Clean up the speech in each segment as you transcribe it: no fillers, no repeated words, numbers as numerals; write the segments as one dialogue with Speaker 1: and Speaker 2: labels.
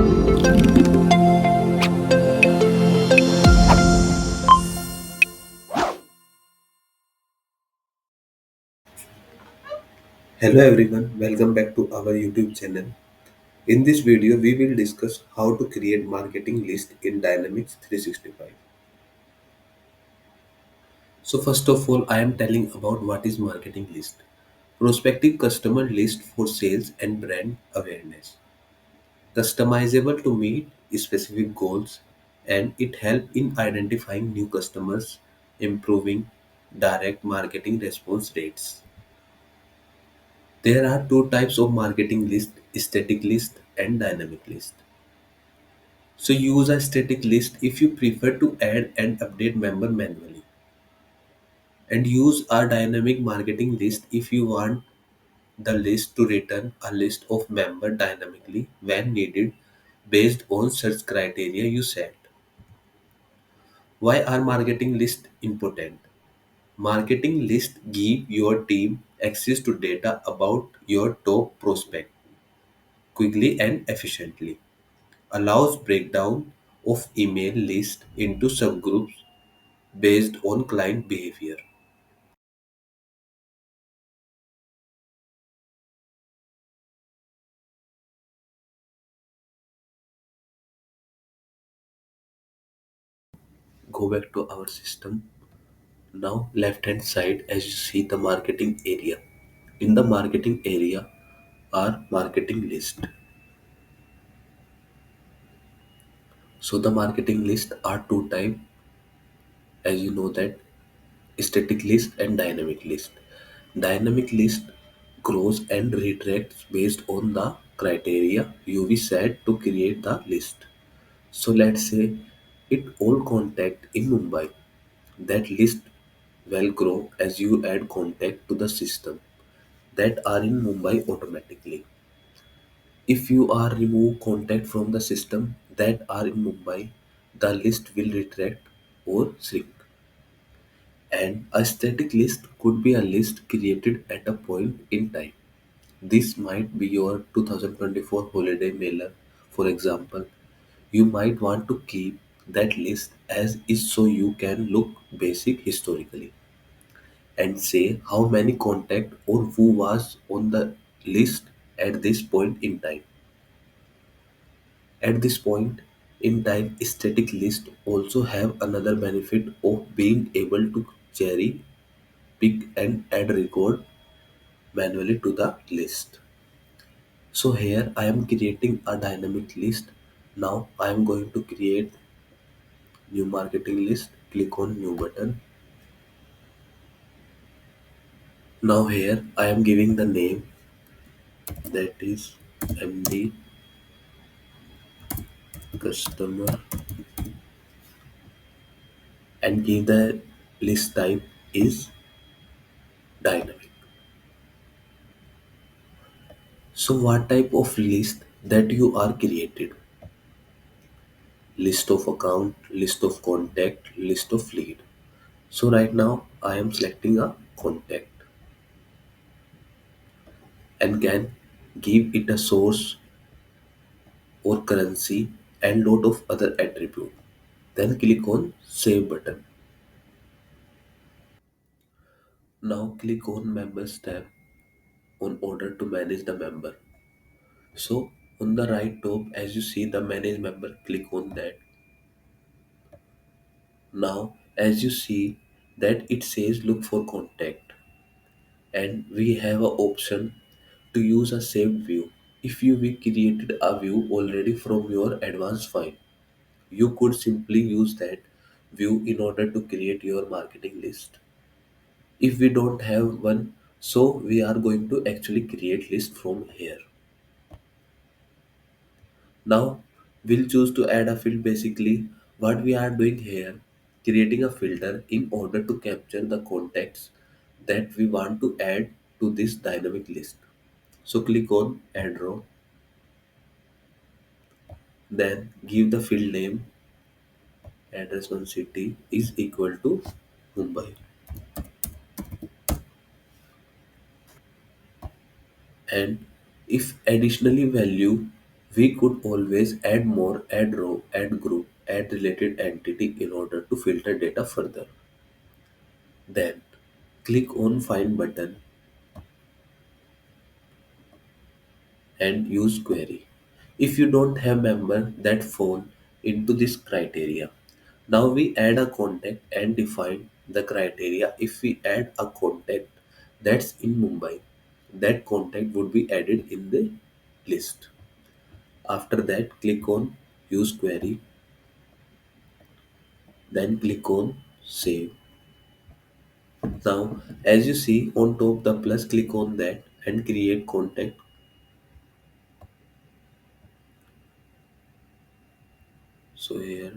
Speaker 1: Hello everyone, welcome back to our YouTube channel. In this video, we will discuss how to create marketing list in Dynamics 365. So first of all, I am telling about what is marketing list. Prospective customer list for sales and brand awareness. Customizable to meet specific goals, and it helps in identifying new customers, improving direct marketing response rates. There are two types of marketing list, static list and dynamic list. So use a static list if you prefer to add and update member manually. And use a dynamic marketing list if you want the list to return a list of member dynamically when needed based on search criteria you set. Why are marketing lists important? Marketing lists give your team access to data about your top prospect quickly and efficiently. Allows breakdown of email list into subgroups based on client behavior. Go back to our system. Now left hand side as you see the marketing area. In the marketing area are marketing list. So the marketing list are two type, as you know that, static list and dynamic list. Dynamic list grows and retracts based on the criteria you we set to create the list. So let's say it all contact in Mumbai. That list will grow as you add contact to the system that are in Mumbai automatically. If you are remove contact from the system that are in Mumbai, the list will retract or shrink. And a static list could be a list created at a point in time. This might be your 2024 holiday mailer, for example. You might want to keep that list as is so you can look basic historically and say how many contact or who was on the list at this point in time. At this point in time, static list also have another benefit of being able to cherry pick and add record manually to the list. So here I am creating a dynamic list. Now I am going to create new marketing list. Click on new button. Now here I am giving the name, that is MD customer, and give the list type is dynamic. So what type of list that you are created? List of account, list of contact, list of lead. So right now I am selecting a contact and can give it a source or currency and lot of other attribute. Then click on save button. Now click on members tab on order to manage the member. So on the right top as you see the manage member, click on that. Now as you see that it says look for contact, and we have a option to use a saved view. If you we created a view already from your advanced file, you could simply use that view in order to create your marketing list. If we don't have one, so we are going to actually create list from here. Now we'll choose to add a field. Basically what we are doing here, creating a filter in order to capture the contacts that we want to add to this dynamic list. So click on add row, then give the field name, address one city is equal to Mumbai, and if additionally value We could always add more, add row, add group, add related entity in order to filter data further. Then click on find button and use query. If you don't have member that fall into this criteria. Now we add a contact and define the criteria. If we add a contact that's in Mumbai, that contact would be added in the list. After that, click on use query, then click on save. Now, as you see on top the plus, click on that and create contact. So here,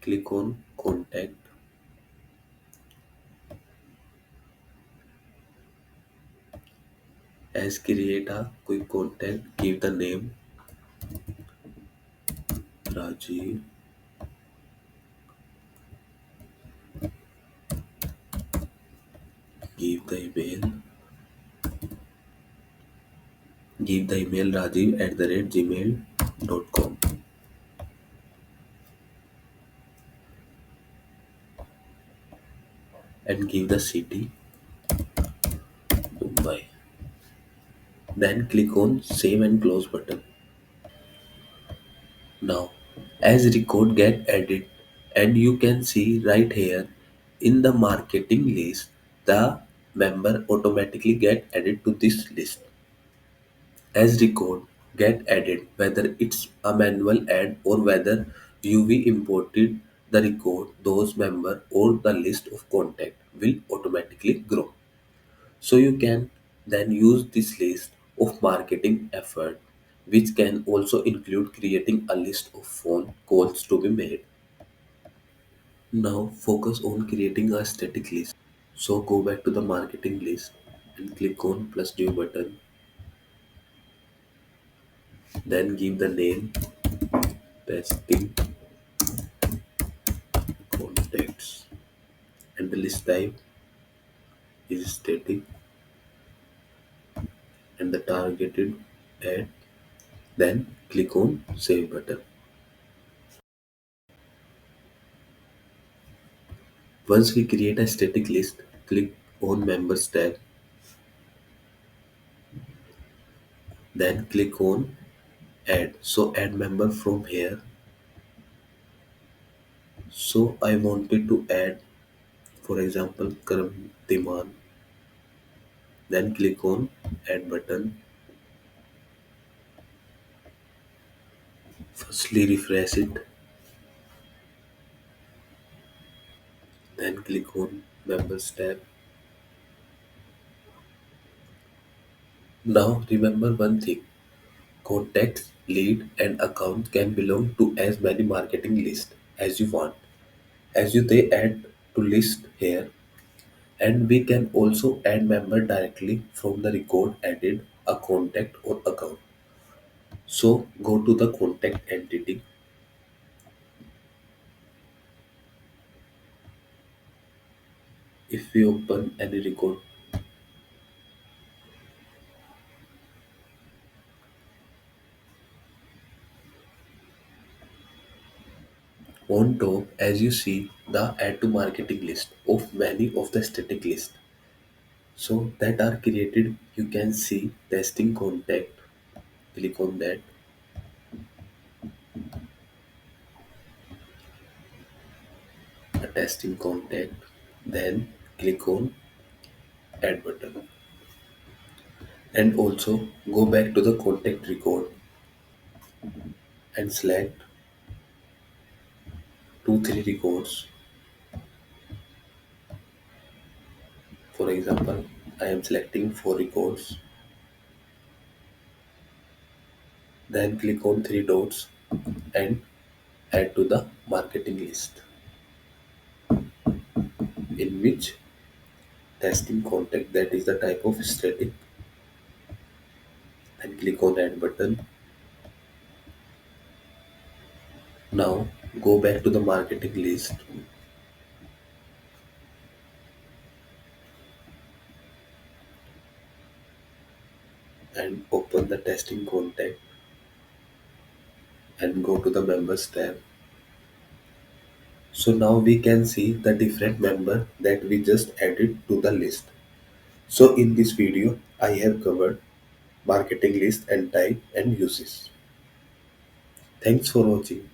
Speaker 1: click on contact as create a quick contact. Give the name Rajiv. Give the email. Give the email rajiv@gmail.com and give the city Mumbai. Then click on save and close button. Now, as record get added, and you can see right here in the marketing list, the member automatically get added to this list. As record get added, whether it's a manual add or whether UV imported the record, those member or the list of contact will automatically grow. So you can then use this list of marketing effort, which can also include creating a list of phone calls to be made. Now focus on creating a static list. So go back to the marketing list and click on plus new button. Then give the name testing contacts and the list type is static and the targeted ad. Then click on save button. Once we create a static list, click on members tab, then click on add. So add member from here. So I wanted to add, for example, Karam. Then click on add button. Firstly refresh it, then click on members tab. Now remember one thing, contacts, lead and account can belong to as many marketing lists as you want. As you they add to list here, and we can also add member directly from the record added a contact or account. So go to the contact entity. If we open any record on top, as you see the add to marketing list of many of the static list. So that are created, you can see testing contact. Click on that, a testing contact. Then click on add button. And also go back to the contact record and select 2 3 records. For example, I am selecting 4 records. Then click on 3 dots and add to the marketing list, in which testing contact, that is the type of static, and click on add button. Now go back to the marketing list and open the testing contact and go to the members tab. So now we can see the different member that we just added to the list. So in this video, I have covered marketing list and type and uses. Thanks for watching.